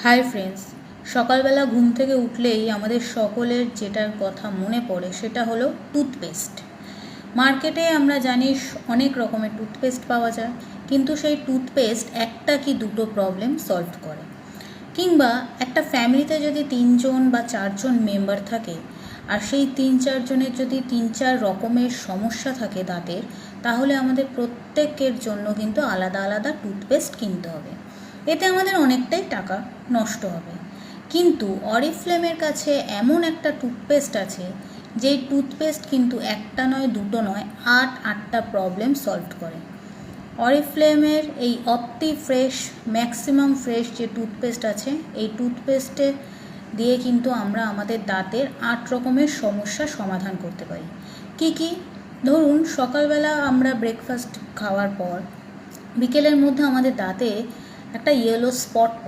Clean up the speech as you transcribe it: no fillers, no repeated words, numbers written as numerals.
Hi friends, সকালবেলা ঘুম থেকে উঠলেই আমাদের সকলের যেটার কথা মনে পড়ে সেটা হলো টুথপেস্ট। মার্কেটে আমরা জানি অনেক রকমের টুথপেস্ট পাওয়া যায়, কিন্তু সেই টুথপেস্ট একটা কি দুটো প্রবলেম সলভ করে। কিংবা একটা ফ্যামিলিতে যদি 3জন বা 4জন মেম্বার থাকে, আর সেই 3-4 জনের যদি 3-4 রকমের সমস্যা থাকে দাঁতের, তাহলে আমাদের প্রত্যেকের জন্য কিন্তু আলাদা আলাদা টুথপেস্ট কিনতে হবে। এতে আমাদের অনেকটাই টাকা নষ্ট হবে। কিন্তু অরিফ্লেমের কাছে এমন একটা টুথপেস্ট আছে, যেই টুথপেস্ট কিন্তু একটা নয়, দুটো নয়, 8টা প্রবলেম সলভ করে। অরিফ্লেমের এই অপটি ফ্রেশ ম্যাক্সিমাম ফ্রেশ যে টুথপেস্ট আছে, এই টুথপেস্টে দিয়ে কিন্তু আমরা আমাদের দাঁতের 8 রকমের সমস্যার সমাধান করতে পারি। কি কি? ধরুন, সকালবেলা আমরা ব্রেকফাস্ট খাওয়ার পর বিকেলের মধ্যে আমাদের দাঁতে একটা ইয়েলো স্পট পড়ে